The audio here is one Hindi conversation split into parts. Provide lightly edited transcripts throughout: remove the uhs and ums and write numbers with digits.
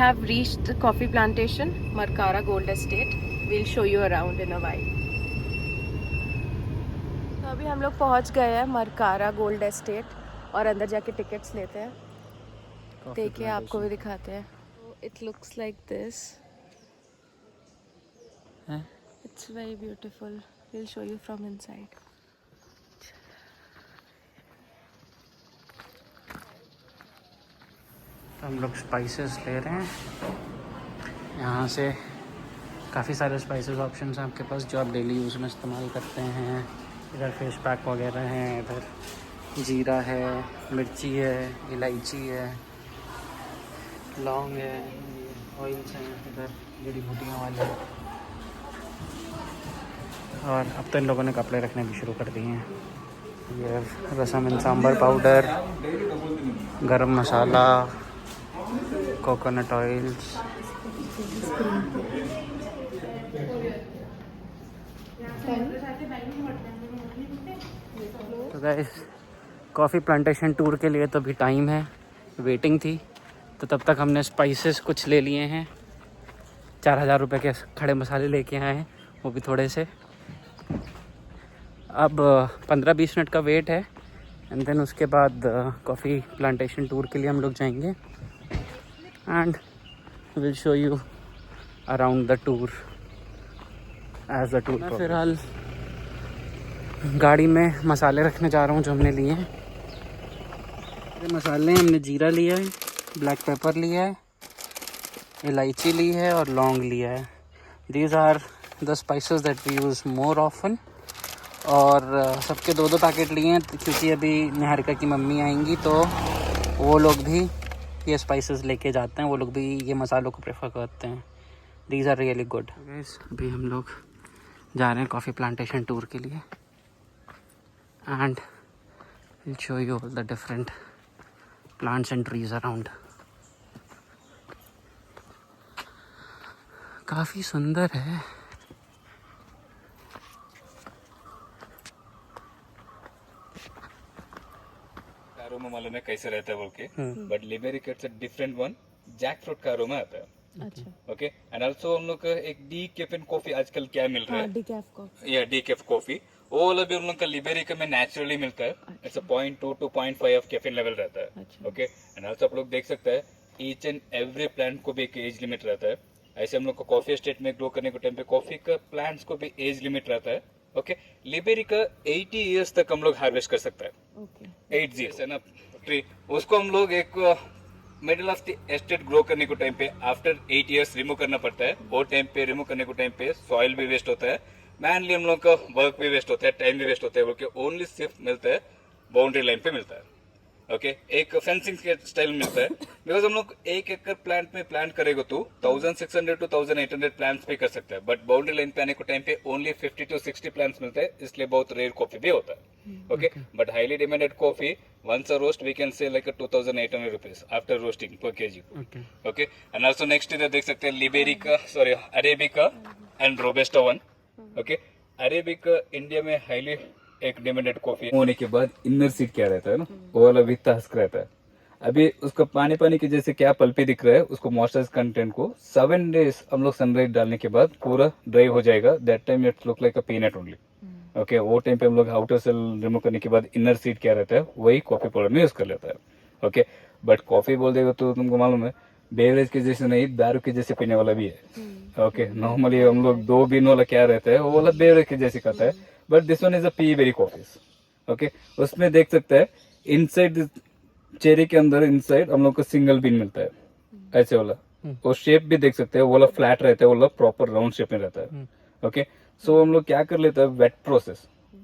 have reached the coffee plantation, Markara Gold Estate. We'll show you around in a while. तो अभी हम लोग पहुंच गए हैं मरकारा गोल्ड एस्टेट और अंदर जाके टिकट्स लेते हैं. देखिए आपको भी दिखाते हैं. It looks like this. It's very beautiful. We'll show you from inside. हम लोग स्पाइसेस ले रहे हैं. यहाँ से काफ़ी सारे स्पाइसेस ऑप्शंस हैं आपके पास जो आप डेली यूज़ में इस्तेमाल करते हैं. इधर फिश पैक वगैरह हैं, इधर जीरा है, मिर्ची है, इलायची है, लौंग है, ऑयल्स हैं, इधर जड़ी बूटियाँ वाले. और अब तो इन लोगों ने कपड़े रखने भी शुरू कर दिए हैं. ये रसम एंड सांबर पाउडर, गरम मसाला, कोकोनट ऑयल्स. तो गाइस कॉफ़ी प्लांटेशन टूर के लिए तो अभी टाइम है, वेटिंग थी, तो तब तक हमने स्पाइसेस कुछ ले लिए हैं. 4000 रुपये के खड़े मसाले लेके आए हैं, वो भी थोड़े से. अब 15-20 मिनट का वेट है एंड देन उसके बाद कॉफ़ी प्लांटेशन टूर के लिए हम लोग जाएंगे and will show you around the tour as the tour. मैं फ़िलहाल गाड़ी में मसाले रखने जा रहा हूँ जो हमने लिए हैं. मसाले हमने जीरा लिया है, ब्लैक पेपर लिया है, इलायची ली है और लौंग लिया है. These are the spices that we use more often. और सबके 2-2 पैकेट लिए हैं क्योंकि अभी निहारिका की मम्मी आएंगी तो वो लोग भी ये स्पाइसेस लेके जाते हैं, वो लोग भी ये मसालों को प्रेफर करते हैं. These are really good. अभी हम लोग जा रहे हैं कॉफ़ी प्लांटेशन टूर के लिए and will show you all the different plants and trees around. काफ़ी सुंदर है. अरोमा मालूम है कैसे रहता है बोल के, but Liberica it's a different one. Jackfruit का अरोमा आता है. अच्छा. ओके एंड आल्सो हम लोग का एक डी कैफीन कॉफी आजकल क्या मिल रहा है, डिकैफ कॉफी. या डी कैफ कॉफी, वो वाला भी हम लोग का लिबेरिका में नेचुरली मिलता है. It's a 0.2 to 0.5 of caffeine level रहता है. ओके एंड आल्सो आप लोग देख सकते हैं ईच एंड एवरी प्लांट को भी एक एज लिमिट रहता है. ऐसे हम लोग को कॉफी एस्टेट में ग्रो करने के टाइम पे कॉफी का प्लांट्स को भी एज लिमिट रहता है. ओके लिबेरिका 80 इयर्स तक हम लोग हार्वेस्ट कर सकते हैं. 8 years है ना ट्री. उसको हम लोग एक middle of the estate grow करने को टाइम पे आफ्टर 8 years रिमूव करना पड़ता है. वो टाइम पे रिमूव करने को टाइम पे सॉइल भी वेस्ट होता है, मैनली हम लोग का वर्क भी वेस्ट होता है, टाइम भी वेस्ट होता है. बोल के ओनली सिर्फ मिलता है बाउंड्री लाइन पे मिलता है. ओके एक फेंसिंग के स्टाइल मिलता है. बिकॉज हम लोग 1 एकड़ प्लांट में प्लांट करेगा तो 1600 to 1800 प्लांट्स पे कर सकते हैं, बट बाउंड्री लाइन पे आने को टाइम पे ओनली 50 to 60 प्लांट्स मिलते हैं, इसलिए बहुत रेयर कॉफी भी होता है. Okay but highly demanded coffee once a roast we can say like a 2800 rupees after roasting per kg. Okay and also next इधर देख सकते हैं Liberica sorry Arabica and Robusta one. Okay Arabica India में हाईली एक डिमांडेड कॉफी होने के बाद इनर सीड क्या रहता है ना, वो वाला विथ हस्क रहता है. अभी उसका पानी पानी के जैसे क्या पल्पी दिख रहा है, उसको मॉइस्चर कंटेंट को 7 days हम लोग सनलाइट डालने के बाद पूरा ड्राई हो जाएगा. That time it's look like a peanut only. Okay वो टाइम पे हम लोग आउटर सेल रिमूव करने के बाद इनर सीड क्या रहता है वही कॉफी पाउडर में यूज कर लेता है. ओके बट कॉफी बोल देगा तो तुमको मालूम है बेवरेज के जैसे नहीं, दारू के जैसे पीने वाला भी है. ओके नॉर्मली हम लोग 2 बीन वाला क्या रहता है वो वाला बेवरेज के जैसे खाता है, but this one is a peaberry coffee. Okay उसमें देख सकते हैं इनसाइड चेरी के अंदर इनसाइड हम लोग को सिंगल बीन मिलता है ऐसे वाला. वो शेप भी देख सकते हैं, वो वाला फ्लैट रहता है, वो वाला प्रॉपर राउंड शेप में रहता है. ओके सो हम लोग क्या कर लेते हैं वेट प्रोसेस.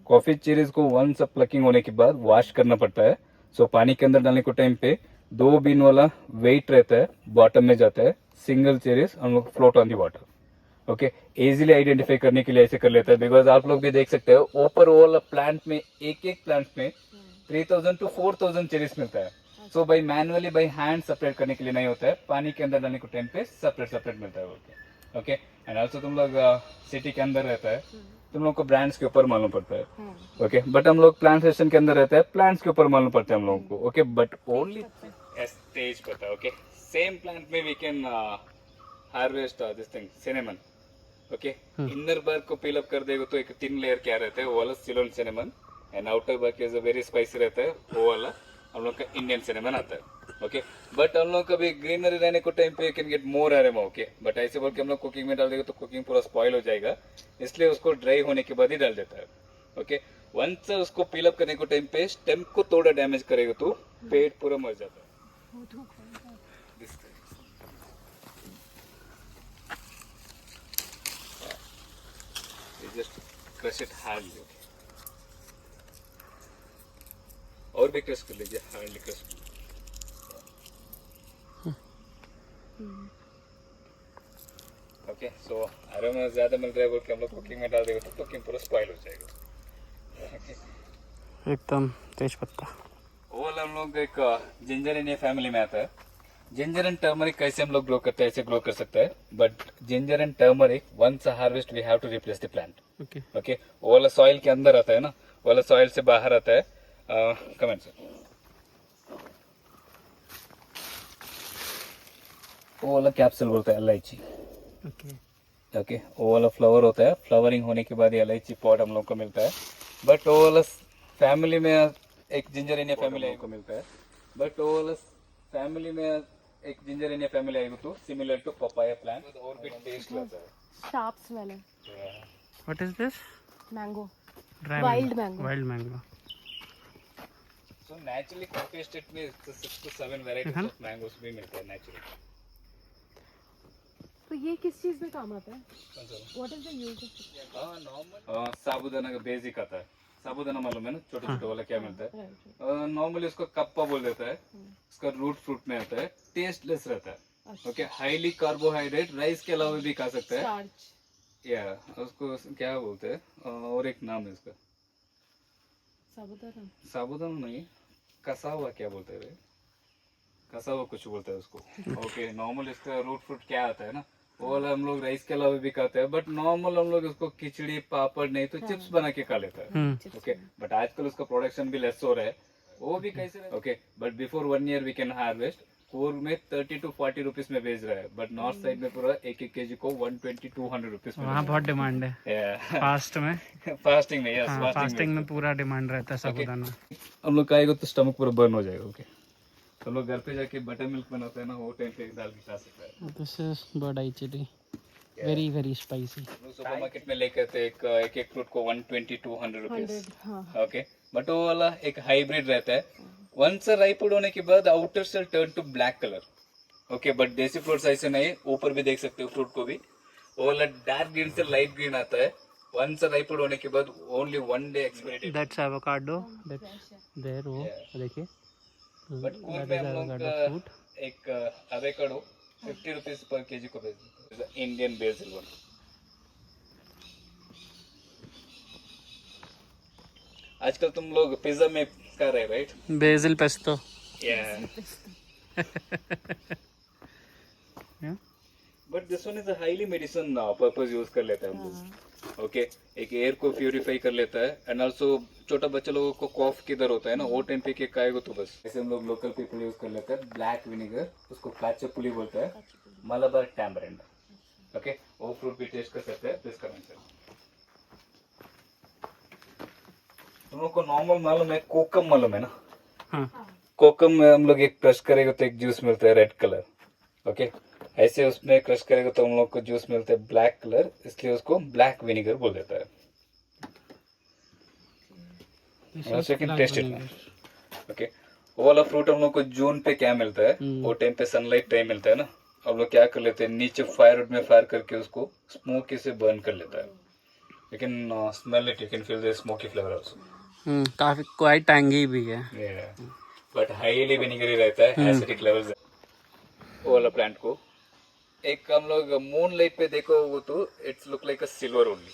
कॉफी चेरीज को वंस प्लकिंग होने के बाद वॉश करना पड़ता है. सो पानी के अंदर डालने को टाइम पे 2 बीन वाला वेट रहता है, बॉटम में जाता है. सिंगल चेरीज हम लोग float on the water. Okay easily identify करने के लिए ऐसे कर लेता है. बिकॉज आप लोग भी देख सकते हो ऊपर वाला प्लांट में एक प्लांट में 3000 to 4000 चेरीज मिलता है. So by manually by hand separate करने के लिए नहीं होता है, पानी के अंदर डालने को टाइम पे सेपरेट मिलता है. ओके एंड ऑल्सो तुम लोग सिटी के अंदर रहता है, तुम लोग को ब्रांड्स के ऊपर मालूम पड़ता है. ओके बट हम लोग प्लांटेशन के अंदर रहते हैं, प्लांट्स के ऊपर मालूम पड़ता है हम लोगों को. ओके बट ओनली स्टेज पता है. ओके same plant में we can harvest this thing cinnamon. Okay. Inner bark को peel up कर देगा तो एक thin layer क्या रहता है वो वाला Ceylon cinnamon and outer bark is a very spicy रहता है वो वाला हम लोग का Indian cinnamon आता है. ओके बट हम लोग कभी ग्रीनरी रहने को टाइम पे can get more aroma. Okay but ऐसे बोल के हम लोग कुकिंग में डाल देंगे तो कुकिंग पूरा स्पॉइल हो जाएगा, इसलिए उसको ड्राई होने के बाद ही डाल देता है. ओके वंस उसको पील अप करने को टाइम पे स्टेम को थोड़ा डैमेज करेगा तो पेड़ पूरा मर जाता है. Just crush it hardly. और भी क्रश कर लीजिए, hardly crush. Okay so aroma ज्यादा मिल रहा है बोल के हम लोग कुकिंग में डाल देंगे तो कुकिंग पूरा स्पॉइल हो जाएगा. एकदम तेज पत्ता. ओवल हम लोग एक जिंजर इंडिया फैमिली में आता है. जिंजर एंड टर्मरिक कैसे हम लोग ग्रो करते हैं ऐसे ग्रो कर सकते हैं, but ginger and turmeric once harvest we have to replace the plant. Okay okay वो वाला सॉइल के अंदर आता है ना, वो वाला सॉइल से बाहर आता है. Comment sir. वो वाला कैप्सूल बोलता है इलायची. ओके ओके वो वाला फ्लावर होता है, फ्लावरिंग होने के बाद ये इलायची पॉट हम लोग को मिलता है. बट वो वाला फैमिली में एक जिंजर इंडिया फैमिली को मिलता है, बट वो वाला फैमिली में एक जिंजर इंडिया फैमिली आएगी तो सिमिलर टू पपाया प्लांट और भी टेस्ट लगता है. शार्प स्मेल है. What is this? Mango. Dry Wild mango. Wild mango. So naturally coffee estate में 6 to 7 वैरायटीज ऑफ मैंगोस भी मिलते हैं नेचुरली. तो ये किस चीज में काम आता है? What is the use of? Normal साबूदाना का बेसिक आता है. साबूदाना मालूम है ना, छोटे छोटे वाला क्या मिलता है. नॉर्मली उसको कप्पा बोल देता है. उसका रूट फ्रूट में आता है, टेस्टलेस रहता है. ओके हाईली कार्बोहाइड्रेट, राइस के अलावा भी खा सकते हैं. स्टार्च. या उसको क्या बोलते हैं और एक नाम है इसका. साबूदाना. साबूदाना नहीं, कसावा क्या बोलते हैं रे, कसावा कुछ बोलते हैं उसको. ओके नॉर्मल इसका रूट फ्रूट क्या आता है ना वो वाला हम लोग राइस के अलावा भी खाते हैं, बट नॉर्मल हम लोग उसको खिचड़ी पापड़ नहीं तो चिप्स बना के खा लेते हैं. ओके बट आजकल उसका प्रोडक्शन भी लेस हो रहा है. वो भी कैसे. Okay but before 1 year we can harvest. Coorg में 30 to 40 रुपीज में बेच रहा है, बट नॉर्थ साइड में पूरा एक केजी को 120-200 रुपीज में. वहाँ बहुत डिमांड है. फास्ट में फास्टिंग में. यस फास्टिंग में पूरा डिमांड रहता है साबूदाना. हम लोग खाएगा तो स्टमक पूरा बर्न हो जाएगा. ओके तो लोग घर पे जाके बटर मिल्क बनाते हैं ना, वो टाइम पे डाल के खा सकता है. This is bird chilli, very very spicy. Supermarket में लेकर थे एक फ्रूट को 120-200 रुपीज. हाँ. ओके बट वो वाला एक हाइब्रिड रहता है. वंस राइपुड होने के बाद outer cell turn to black colour. Okay but देसी फ्रूट्स ऐसे नहीं, ऊपर भी देख सकते हो फ्रूट को भी वो वाला डार्क ग्रीन से लाइट ग्रीन आता है. वंस राइपुड होने के बाद only 1 day expiry date. That's avocado. There वो देखिए. बट कूल में हम लोग एक एवोकाडो 50 रुपीज पर केजी को बेचते हैं. Indian BECIL one. आजकल तुम लोग पिज्जा में कर रहे right, BECIL pesto. But this one is a highly medicine purpose use कर लेते हैं हम लोग. ओके एक एयर को प्यूरिफाई कर लेता है एंड ऑल्सो छोटा बच्चा लोगों को कॉफ किधर होता है ना वो टाइम पे के खाएगा तो बस. ऐसे हम लोग लोकल पीपल यूज कर लेते हैं. ब्लैक विनेगर उसको काचा पुली बोलता है, मलाबार टैमरिंड. ओके वो फ्रूट भी टेस्ट कर सकते हैं. Please comment sir. तुम लोग को नॉर्मल मालूम है, कोकम मालूम है ना. हाँ. कोकम में हम लोग एक क्रश करेगा तो एक जूस मिलता है रेड कलर. ओके ऐसे उसमें क्रश करेगा तो हम लोग को जूस मिलता है ब्लैक कलर, इसलिए उसको ब्लैक विनेगर बोल देता है. Test it. ओके वो वाला फ्रूट हम लोग को जून पे क्या मिलता है, वो टाइम पे सनलाइट टाइम मिलता है ना, हम लोग क्या कर लेते हैं नीचे फायरवुड में फायर करके उसको स्मोकी से बर्न कर लेता है. You can smell it, you can feel the smoky flavour also. काफी क्वाइट टैंगी भी है. बट हाईली विनेगरी रहता है, एसिडिक लेवल्स. वो वाला प्लांट को एक हम लोग मून लाइट पे देखो वो तो it's look like a silver only.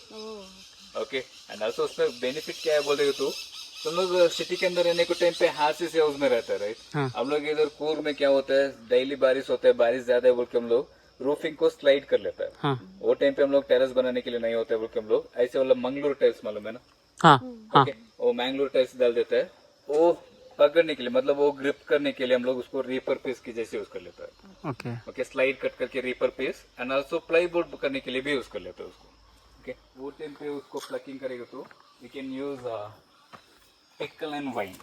Okay and also उसमें बेनिफिट क्या है बोल देगा तो तुम लोग सिटी के अंदर रहने को टाइम पे हाथ से हाउस में रहता है राइट. हम लोग इधर कूर्ग में क्या होता है डेली बारिश होता है, बारिश ज्यादा है बोल के हम लोग रूफिंग को स्लाइड कर लेता है. हाँ. वो टाइम पे हम लोग टेरेस बनाने के लिए नहीं होता है बोल के हम लोग ऐसे वाला मंगलोर टाइल्स मालूम है ना. हाँ. हाँ. ओके वो मैंगलोर टाइल्स डाल देता है, वो पकड़ने के लिए मतलब वो ग्रिप करने के लिए हम लोग उसको रीपर पीस की जैसे यूज कर लेता है. ओके ओके स्लाइड कट करके riper piece and also plywood करने के लिए भी यूज कर लेते हैं उसको. ओके वो टाइम पे उसको प्लकिंग करेगा तो we can use pickle and wine.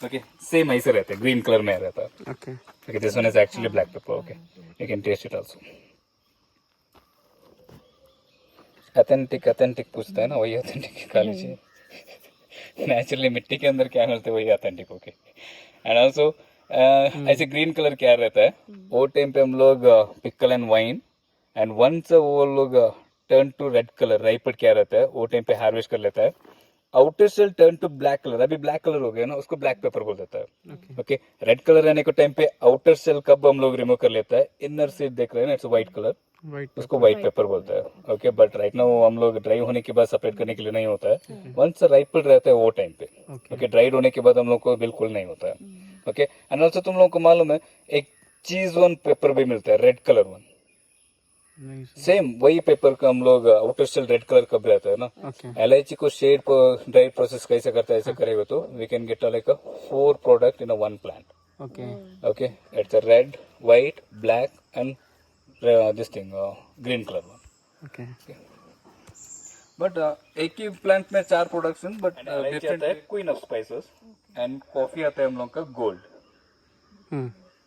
Okay same ऐसे रहता है, ग्रीन कलर में रहता है. Okay okay this one is actually black pepper. Okay you can taste it also. Authentic पूछता है ना, वही ऑथेंटिक खा लीजिए. नेचुरली मिट्टी के अंदर क्या मिलता है वही ऑथेंटिक. ओके एंड आल्सो ऐसे ग्रीन कलर क्या रहता है वो टाइम पे हम लोग pickle and wine and once वो लोग turn to red colour ripened क्या रहता है वो टाइम पे हार्वेस्ट कर लेता है. Outer cell turn to black colour, अभी ब्लैक कलर हो गया ना, उसको ब्लैक पेपर बोल देता है. ओके रेड कलर रहने के टाइम पे आउटर सेल कब हम लोग रिमूव कर लेता है, इनर सेल देख रहे हैं ना, इट्स व्हाइट कलर, वाइट उसको व्हाइट पेपर बोलता है. ओके बट राइट नाउ हम लोग ड्राई होने के बाद सेपरेट करने के लिए नहीं होता है. वंस राइपड रहता है वो टाइम पे. ओके ड्राइड होने के बाद हम लोग को बिल्कुल नहीं होता है. ओके एंड ऑल्सो तुम लोगों को मालूम है एक चीज वन पेपर भी मिलता है, रेड कलर वन. नहीं सर. सेम वही पेपर का हम लोग आउटर सेल रेड कलर कब रहता है ना. ओके एलआईची को शेड ड्राई प्रोसेस कैसे करता है, ऐसे करेगा तो we can get like 4 product in one plant. Okay okay it's a red white black and this thing green colour one. Okay but एक ही प्लांट में 4 प्रोडक्शन बट डिफरेंट है. Queen of spices and coffee आता है हम लोग का गोल्ड.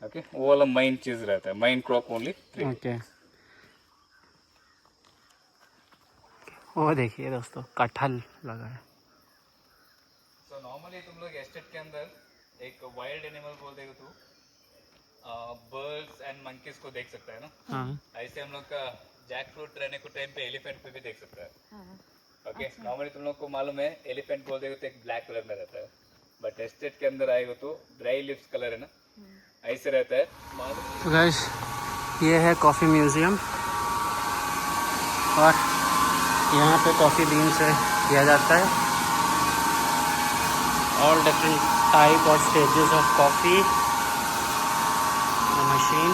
ओके वो वाला माइन चीज रहता है, माइन क्रॉप ओनली 3. ओके वो देखिए दोस्तों कटहल लगा है. सो नॉर्मली तुम लोग एस्टेट के अंदर एक वाइल्ड एनिमल बोल देगा तो बर्ड्स एंड मंकीज को देख सकता है ना. हाँ ऐसे हम लोग का जैक फ्रूट रहने को टाइम पे एलिफेंट पे भी देख सकता है. ओके नॉर्मली तुम लोग को मालूम है एलिफेंट बोल देगा तो एक ब्लैक कलर में रहता है, बट एस्टेट के अंदर आएगा तो ड्राई लिप्स कलर है ना, ऐसे रहता है. तो गाइस ये है कॉफ़ी म्यूज़ियम और यहाँ पे कॉफ़ी बीन से किया जाता है. ऑल डिफरेंट टाइप और स्टेजेस ऑफ कॉफ़ी मशीन.